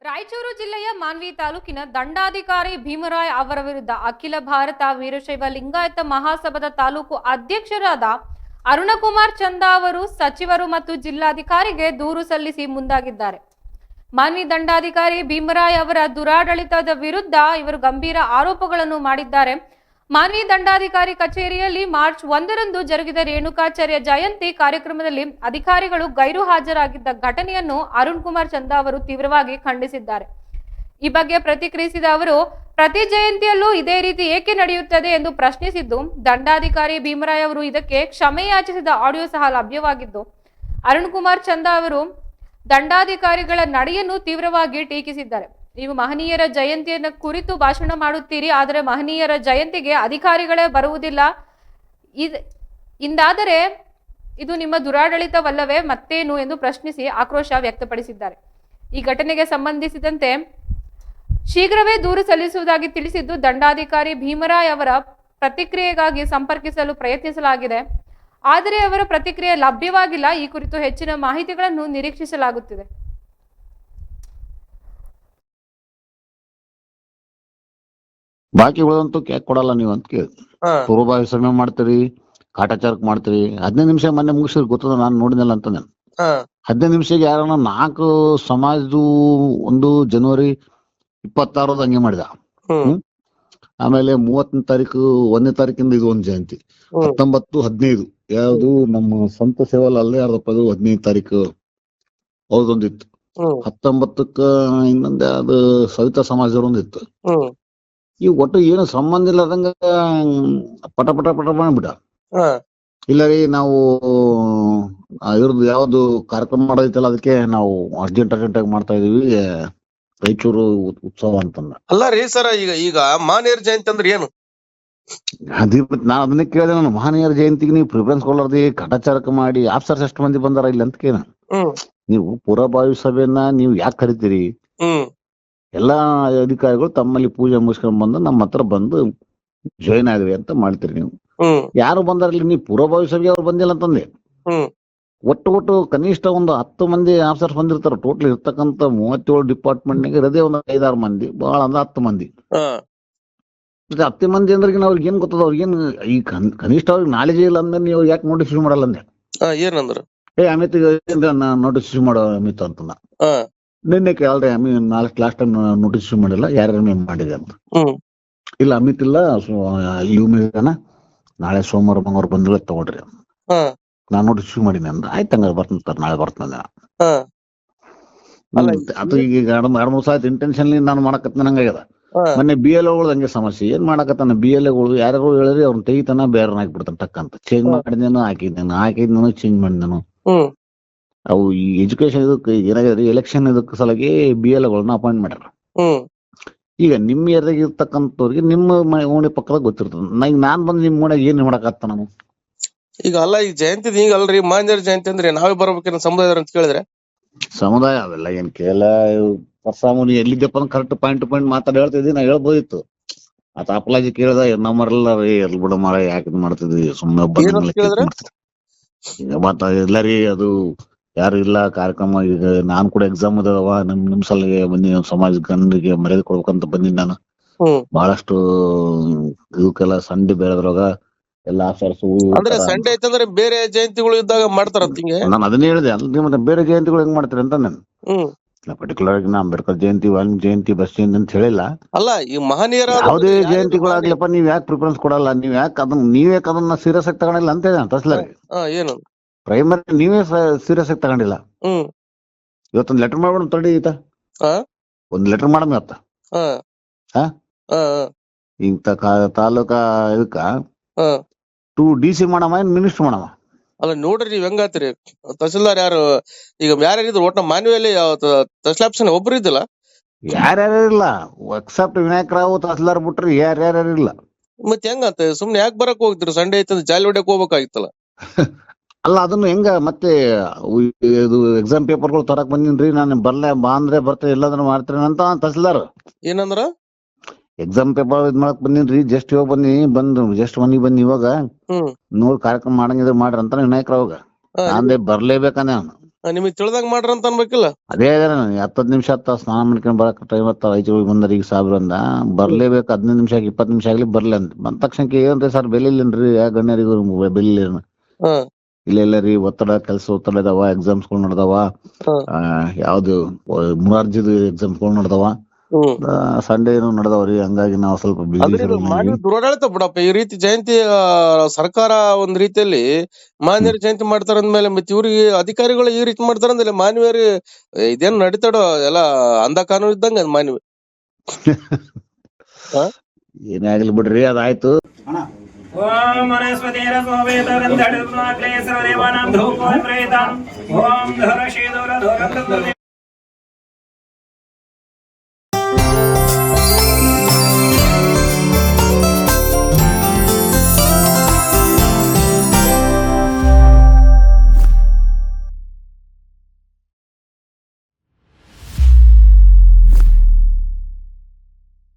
ರಾಯಚೂರು ಜಿಲ್ಲೆಯ ಮಾನ್ವಿ ತಾಲೂಕಿನ ದಂಡಾಧಿಕಾರಿ ಭೀಮರಾಯ್ ಅವರ ವಿರುದ್ಧ ಅಖಿಲ ಭಾರತ ವೀರಶೈವ ಲಿಂಗಾಯತ ಮಹಾಸಭಾದ ತಾಲೂಕು ಅಧ್ಯಕ್ಷರಾದ ಅರುಣಕುಮಾರ್ ಚಂದಾ ಅವರು ಸಚಿವರು ಮತ್ತು ಜಿಲ್ಲಾಧಿಕಾರಿಗೆ ದೂರು ಸಲ್ಲಿಸಿ ಮುಂದಾಗಿದ್ದಾರೆ. ಮಾನ್ವಿ ದಂಡಾಧಿಕಾರಿ ಭೀಮರಾಯ್ ಅವರ ದುರಾಡಳಿತದ ವಿರುದ್ಧ ಇವರು ಗಂಭೀರ ಆರೋಪಗಳನ್ನು ಮಾಡಿದ್ದಾರೆ. ಮಾನ್ವಿ ದಂಡಾಧಿಕಾರಿ ಕಚೇರಿಯಲ್ಲಿ ಮಾರ್ಚ್ 1ರಂದು ಜರುಗಿದ ರೇಣುಕಾಚಾರ್ಯ ಜಯಂತಿ ಕಾರ್ಯಕ್ರಮದಲ್ಲಿ ಅಧಿಕಾರಿಗಳು ಗೈರು ಹಾಜರಾಗಿದ್ದ ಘಟನೆಯನ್ನು ಅರುಣ್ ಕುಮಾರ್ ಚಂದಾ ಅವರು ತೀವ್ರವಾಗಿ ಖಂಡಿಸಿದ್ದಾರೆ. ಈ ಬಗ್ಗೆ ಪ್ರತಿಕ್ರಿಯಿಸಿದ ಅವರು, ಪ್ರತಿ ಜಯಂತಿಯಲ್ಲೂ ಇದೇ ರೀತಿ ಏಕೆ ನಡೆಯುತ್ತದೆ ಎಂದು ಪ್ರಶ್ನಿಸಿದ್ದು, ದಂಡಾಧಿಕಾರಿ ಭೀಮರಾಯ್ ಅವರು ಇದಕ್ಕೆ ಕ್ಷಮೆ ಯಾಚಿಸಿದ ಆಡಿಯೋ ಸಹ ಲಭ್ಯವಾಗಿದ್ದು, ಅರುಣ್ ಕುಮಾರ್ ಚಂದಾ ಅವರು ದಂಡಾಧಿಕಾರಿಗಳ ನಡೆಯನ್ನು ತೀವ್ರವಾಗಿ ಟೀಕಿಸಿದ್ದಾರೆ. ನೀವು ಮಹನೀಯರ ಜಯಂತಿಯನ್ನು ಕುರಿತು ಭಾಷಣ ಮಾಡುತ್ತೀರಿ, ಆದರೆ ಮಹನೀಯರ ಜಯಂತಿಗೆ ಅಧಿಕಾರಿಗಳೇ ಬರುವುದಿಲ್ಲ. ಇಂದಾದರೆ ಇದು ನಿಮ್ಮ ದುರಾಡಳಿತವಲ್ಲವೇ ಮತ್ತೇನು ಎಂದು ಪ್ರಶ್ನಿಸಿ ಆಕ್ರೋಶ ವ್ಯಕ್ತಪಡಿಸಿದ್ದಾರೆ. ಈ ಘಟನೆಗೆ ಸಂಬಂಧಿಸಿದಂತೆ ಶೀಘ್ರವೇ ದೂರು ಸಲ್ಲಿಸುವುದಾಗಿ ತಿಳಿಸಿದ್ದು, ದಂಡಾಧಿಕಾರಿ ಭೀಮರಾಯ್ ಅವರ ಪ್ರತಿಕ್ರಿಯೆಗಾಗಿ ಸಂಪರ್ಕಿಸಲು ಪ್ರಯತ್ನಿಸಲಾಗಿದೆ, ಆದರೆ ಅವರ ಪ್ರತಿಕ್ರಿಯೆ ಲಭ್ಯವಾಗಿಲ್ಲ. ಈ ಕುರಿತು ಹೆಚ್ಚಿನ ಮಾಹಿತಿಗಳನ್ನು ನಿರೀಕ್ಷಿಸಲಾಗುತ್ತಿದೆ. ಬಾಕಿ ಉಳಿದಂತೂ ಕ್ಯಾಕ್ ಕೊಡಲ್ಲ ನೀವು ಅಂತ ಕೇಳಿ ಪೂರ್ವಭಾವಿ ಸಭೆ ಮಾಡ್ತೀರಿ, ಕಾಟಾಚಾರಕ್ ಮಾಡ್ತೀರಿ. 15 ನಿಮಿಷ ಮೊನ್ನೆ ಮುಗಿಸಿದ್ರೆ ಗೊತ್ತದ, ನಾನು ನೋಡಿದ್ನಲ್ಲ ಅಂತ ನಾನು 15 ನಿಮಿಷಕ್ಕೆ ಯಾರನ್ನ 4 ಸಮಾಜದ್ದು 1 ಜನವರಿ 26 ಹಂಗೆ ಮಾಡಿದ. ಆಮೇಲೆ 30ನೇ ತಾರೀಕು 1ನೇ ತಾರೀಕಿಂದ ಇದು ಒಂದು ಜಯಂತಿ, 19, 15 ಯಾವ್ದು ನಮ್ಮ ಸಂತ ಸೇವಲ್ ಅಲ್ಲೇ ಯಾರ್ದಪ್ಪ ಅದು 15ನೇ ತಾರೀಕು ಅವ್ರದೊಂದಿತ್ತು. 19ಕ್ಕ ಇನ್ನೊಂದ್ ಅದು ಸವಿತಾ ಸಮಾಜದವ್ರೊಂದಿತ್ತು. ಈ ಒಟ್ಟು ಏನು ಸಂಬಂಧ ಇಲ್ಲದಂಗ ಪಟ ಪಟ ಪಟ ಮಾಡ್ಬಿಟ್ಟ. ಇಲ್ಲ ರೀ, ನಾವು ಇವ್ರದ್ದು ಯಾವ್ದು ಕಾರ್ಯಕ್ರಮ ಮಾಡೋದೈತಲ್ಲ, ಅದಕ್ಕೆ ನಾವು ಅರ್ಜೆಂಟ್ ಆಗಿ ಮಾಡ್ತಾ ಇದೀವಿ ರಾಯಚೂರು ಉತ್ಸವ ಅಂತಂದ. ಅಲ್ಲ ರೀ ಸರ್, ಈಗ ಮಹನೀಯರ ಜಯಂತಿ ಅಂದ್ರೆ ಏನು? ನಾನ್ ಅದನ್ನೇ ಕೇಳಿದೆ. ನಾನು ಮಹನೀಯರ ಜಯಂತಿಗೆ ನೀವು ಪ್ರಿಫರೆನ್ಸ್ ಕೊಡ್ಲಾರ್ದಿ ಕಾಟಾಚಾರಕ ಮಾಡಿ ಆಫೀಸರ್ಸ್ ಎಷ್ಟು ಮಂದಿ ಬಂದಾರ ಇಲ್ಲ ಅಂತ ಕೇಳ. ನೀವು ಪೂರ್ವಭಾವಿ ಸಭೆಯನ್ನ ನೀವು ಯಾಕೆ ಕರಿತೀರಿ? ಎಲ್ಲಾ ಅಧಿಕಾರಿಗಳು ತಮ್ಮಲ್ಲಿ ಪೂಜೆ ಮುಗಿಸ್ಕೊಂಡ್ ಬಂದು ನಮ್ಮ ಹತ್ರ ಬಂದು ಜಾಯಿನ್ ಆಗ್ರಿ ಅಂತ ಮಾಡ್ತೀರಿ. ನೀವು ಯಾರು ಬಂದಾರಲ್ಲಿ? ನೀವು ಪೂರ್ವಭಾವಿ ಸಭೆಗೆ ಅವ್ರು ಬಂದಿಲ್ಲ ಅಂತಂದೆ. ಒಟ್ಟು ಕನಿಷ್ಠ ಒಂದು 10 ಮಂದಿ ಆಫೀಸರ್ಸ್ ಬಂದಿರ್ತಾರ. ಟೋಟಲ್ ಇರ್ತಕ್ಕಂತ 37 ಡಿಪಾರ್ಟ್ಮೆಂಟ್ ನಾಗ ಇರದೇ ಒಂದು 5-6 ಮಂದಿ, ಬಹಳ ಅಂದ್ರೆ 10 ಮಂದಿ. 10 ಮಂದಿ ಅಂದ್ರೆ ಅವ್ರಿಗೆ ಏನ್ ಗೊತ್ತದ? ಅವ್ರಿಗೇನ್ ಈ ಕನಿಷ್ಠ ಅವ್ರಿಗೆ ನಾಲೆಜ್ ಇಲ್ಲ ಅಂದ್ರೆ ನೀವು ಯಾಕೆ ನೋಟಿಸ್ ಇಶ್ಯೂ ಮಾಡಲ್ಲ ಅಂದೆ. ಏನಂದ್ರ ಅಮಿತ್ ನೋಟಿಸ್ ಇಶ್ಯೂ ಮಾಡೋ ಅಮಿತ್ ಅಂತಂದ. ನಿನ್ನೆ ಕೇಳ್ದೆ, ಲಾಸ್ಟ್ ಟೈಮ್ ನೋಟಿಸ್ ಇಶ್ಯೂ ಮಾಡಿಲ್ಲ, ಯಾರ್ಯಾರ ಮೇಲೆ ಮಾಡಿದೆ ಅಂತ. ಇಲ್ಲ ಅಮಿತ್ ಇಲ್ಲ, ಲೀವ್ ಮೇಲೆ ನಾಳೆ ಸೋಮವಾರ ಮಂಗಳವಾರ ಬಂದ್ರೆ ತಗೊಳ್ರಿ, ನಾನ್ ನೋಟಿಸ್ ಇಶ್ಯೂ ಮಾಡೀನಿ ಅಂದ. ಆಯ್ತು ಹಂಗ ಬರ್ತಾರ, ನಾಳೆ ಬರ್ತಾನೆ. ಅದು ಈಗ 2-3 ಸಾಯ್ತು ಇಂಟೆನ್ಷನ್ಲಿ ನಾನು ಮಾಡಕತ್ತ ಹಂಗಾಗ್ಯದ. ಮೊನ್ನೆ BLOಗಳು ಹಂಗೆ ಸಮಸ್ಯೆ. ಏನ್ ಮಾಡಕತ್ತಾನ BLOಗಳು ಯಾರ್ಯಾರು ಹೇಳಿರಿ ಅವ್ರನ್ನ ತೆಗಿತಾನ, ಬೇರೆ ಹಾಕ್ಬಿಡ್ತಾನ ಟಕ್ಕಂತ. Change ಮಾಡಿದೇನು, ಹಾಕಿದ್ದೇನು change ಮಾಡಿದೇನು. ಅವು ಈ ಎಜುಕೇಶನ್ ಇದಕ್ಕೆ ಏನಾಗಿದೆ, ಎಲೆಕ್ಷನ್ ಇದಕ್ಕೆ ಸಲಗಿ BLOಗಳನ್ನ ಅಪಾಯಿಂಟ್ ಮಾಡ್ಯಾರ. ಈಗ ನಿಮ್ಮ ಏರಿಯಾಗ ಇರ್ತಕ್ಕಂಥವ್ರಿಗೆ ನಿಮ್ಮ ಓಣಿ ಪಕ್ಕದಾಗ ಗೊತ್ತಿರ್ತದ. ನಾನ್ ಬಂದು ನಿಮ್ ಓಣ್ಯಾಗ ಏನ್ ಮಾಡಕತ್ತ ನಾನು? ಈಗ ಅಲ್ಲ, ಈಗ ಜಯಂತಿ ಈಗ ಅಲ್ರಿ, ಮಹನೀಯರ ಜಯಂತಿ ಅಂದ್ರೆ ನಾವೇ ಬರ್ಬೇಕೇನ ಸಮುದಾಯ ಅಂತ ಕೇಳಿದ್ರೆ? ಸಮುದಾಯ ಅವೆಲ್ಲ ಏನ್ ಕೇಳ ಪರ್ಸಾಮುನಿ ಎಲ್ಲಿದ್ದಪ್ಪ ಕರೆಕ್ಟ್ ಪಾಯಿಂಟ್ ಟು ಪಾಯಿಂಟ್ ಮಾತಾಡಿ ಹೇಳ್ತಿದ್ವಿ. ನಾ ಹೇಳ್ಬೋದಿತ್ತು. ಆತ ಅಪ್ಲಾಜಿ ಕೇಳಿದ ನಮ್ಮರೆಲ್ಲ ಎಲ್ ಬಿಡ ಮಾರ ಯಾಕೆ ಮಾಡ್ತಿದ್ವಿ, ಸುಮ್ಮನೆ ಮತ್ತ ಇಲ್ಲ ರೀ, ಅದು ಯಾರು ಇಲ್ಲ ಕಾರ್ಯಕ್ರಮ. ಈಗ ನಾನ್ ಕೂಡ ಎಕ್ಸಾಮ್ ಅದಾವ, ನಿಮ್ ಸಲಗೆ ಬಂದಿ, ಸಮಾಜ ಗಂಡಿಗೆ ಮರ್ಯಾದೆ ಕೊಡ್ಬೇಕಂತ ಬಂದಿನಿ ನಾನು. ಬಹಳಷ್ಟು ಇವಕ್ಕೆಲ್ಲ ಸಂಡೆ ಬೇರೆದ್ರಾಗ ಎಲ್ಲಾ ಆಫೀಸರ್ಸ್ ಸಂಡೆ ಐತಂದ್ರೆ ಬೇರೆ ಜಯಂತಿಗಳು ಇದ್ದಾಗ ಮಾಡ್ತಾರಂತ. ನಾನು ಅದನ್ನೇ ಹೇಳಿದೆ, ಅಲ್ಲಿ ಮತ್ತೆ ಬೇರೆ ಜಯಂತಿಗಳು ಹೆಂಗ್ ಮಾಡ್ತಾರೆ ಅಂತ. ನಾನು ಪರ್ಟಿಕ್ಯುಲರ್ ಆಗಿ ಅಂಬೇಡ್ಕರ್ ಜಯಂತಿ, ವಾಲ್ಮೀಕಿ ಜಯಂತಿ, ಬಸ್ ಜಯಂತಿ ಅಂತ ಹೇಳಿಲ್ಲ. ಅಲ್ಲ, ಈ ಮಹನೀಯರ ಯಾವುದೇ ಜಯಂತಿಗಳಾಗ್ಲಪ್ಪ ನೀವ್ ಯಾಕೆ ಪ್ರಿಫರೆನ್ಸ್ ಕೊಡಲ್ಲ? ನೀವ್ ಯಾಕೆ ಅದನ್ನ ಸೀರಿಯಸ್ ಆಗಿ ತಗೊಂಡಿಲ್ಲ ಅಂತ ಹೇಳಿ ತಸ್ಲರಿ. ಏನು ಪ್ರೈಮರಿ ನೀವೇ ಸೀರಿಯಸ್ ಆಗಿ ತಗೊಂಡಿಲ್ಲ. ಇವತ್ತೊಂದ್ ಲೆಟರ್ ಮಾಡ್ಬಿಡ ತಡಿ ಈತ, ಒಂದ್ ಲೆಟರ್ ಮಾಡಮ್ ಇವತ್ತ. ಇಂತ ತಾಲೂಕಾ ಇದಕ್ಕ 2 DC ಮಾಡಮ್ಮ, ಏನ್ ಮಿನಿಸ್ಟರ್ ಮಾಡಮ್ಮ? ಅಲ್ಲ ನೋಡ್ರಿ, ನೀವ್ ಹೆಂಗಾತ್ರಿ? ತಹಸೀಲ್ದಾರ್ ಯಾರು ಈಗ ಯಾರ್ಯಾರಿದ್ರು? ಒಟ್ಟ ಮಾನ್ವಿಯಲ್ಲಿ ತಹಸೀಲ್ ಒಬ್ರು ಇದ್ದಿಲ್ಲ. ಯಾರ್ಯಾರಿಲ್ಲ ಎಕ್ಸೆಪ್ಟ್ ವಿನಾಯಕ್ ರಾವ್ ತಹಸೀಲ್ದಾರ್ ಬಿಟ್ರಿ ಯಾರ್ಯಾರಿಲ್ಲ. ಮತ್ ಹೆಂಗಂತ ಸುಮ್ನೆ ಯಾಕೆ ಬರಕ್ ಹೋಗ್ತಿರಿ? ಸಂಡೆ ಐತಂದ್ರೆ ಜಾಲಿ ಹೊಡ್ಯಕ್ ಹೋಗ್ಬೇಕಾಗಿತ್ತಲ್ಲ. ಅಲ್ಲ, ಅದನ್ನು ಹೆಂಗ ಮತ್ತೆ ಇದು ಎಕ್ಸಾಮ್ ಪೇಪರ್ಗಳು ತರಕ್ ಬಂದಿನ್ರಿ, ನಾನು ಅಂದ್ರೆ ಬರ್ತೇನೆ, ಇಲ್ಲಂದ್ರೆ ಮಾಡ್ತೇನೆ ಅಂತ ತಹಸೀಲ್ದಾರ್. ಏನಂದ್ರ? ಎಕ್ಸಾಮ್ ಪೇಪರ್ ಇದ್ ಮಾಡಕ್ ಬಂದಿನ್ರಿ, ಜಸ್ಟ್ ಇವಾಗ ಜಸ್ಟ್ ಮನಿಗ್ ಬನ್ನಿ, ಇವಾಗ 100 ಕಾರ್ಯಕ್ರಮ ಮಾಡಂಗಿದ್ರೆ ಮಾಡ್ರಿ ಅಂತ ವಿನಾಯಕ್ ರಾವ್. ನಾಂದೆ ಬರ್ಲೇಬೇಕಂದೆ. ನಿಮಗ್ ತಿಳಿದಂಗ ಮಾಡ್ರಿ ಅಂತ ಅನ್ಬೇಕಿಲ್ಲ. ಅದೇ 10 ನಿಮಿಷ ಸ್ನಾನ ಮಾಡ್ಕೊಂಡ್ ಬರಕ್ ಟೈಮ್ ಆಯ್ತು ಐದು ಬಂದ್ರ ಈಗ ಸಾಬ್ರ ಅಂದ ಬರ್ಲೇಬೇಕು 15 ನಿಮಿಷ 20 ನಿಮಿಷ ಆಗ್ಲಿ ಬರ್ಲಿ ಅಂತ ಬಂದ ತಕ್ಷಣಕ್ಕೆ ಏನ್ರಿ ಸರ್ ಬೆಲೆ ಇಲ್ಲೇನ್ರಿ ಯಾ ಗಣ್ಯರಿಗೂ ಬೆಲೆ ಇಲ್ಲ ಇಲ್ಲ ರೀ ಒತ್ತಡ ಕೆಲ್ಸ ಒತ್ತಡ ಇದಾವ ಎಕ್ಸಾಮ್ಸ್ಗಳು ನಡ್ದಾವ ಯಾವ್ದು ಮುರಾರ್ಜಿದು ಎಕ್ಸಾಮ್ಸ್ಗಳು ನಡ್ದಾವ ಸಂಡೇ ಏನು ನಡ್ದಾವ್ರಿ ಹಂಗಾಗಿ ನಾವು ಸ್ವಲ್ಪ ದುರಾಡಳಿತ ಬಿಡಪ್ಪ ಈ ರೀತಿ ಜಯಂತಿ ಸರ್ಕಾರ ಒಂದ್ ರೀತಿಯಲ್ಲಿ ಮಾನ್ಯರ ಜಯಂತಿ ಮಾಡ್ತಾರ ಅಂದ್ಮೇಲೆ ಮತ್ತೆ ಇವ್ರಿಗೆ ಅಧಿಕಾರಿಗಳು ಈ ರೀತಿ ಮಾಡ್ತಾರ ಅಂದ್ರೆ ಮಾನವೀಯರು ಇದೇನ್ ನಡೀತಾಡೋ ಎಲ್ಲ ಅಂಧ ಕಾನೂನು ಇದ್ದಂಗ ಮಾನವಿ. ಏನೇ ಆಗ್ಲಿ ಬಿಡ್ರಿ ಅದಾಯ್ತು. ಓಂ ವನಸ್ಪತಿರ ಸೋವೇತ ಗಂಧರ್ವ ಕ್ಲೇಸರ ದೇವಾನಾಂ ಧೂಪೋ ಪ್ರೇತಾಂ ಓಂ ಧರ ಶೀದೋರ ಧೋರ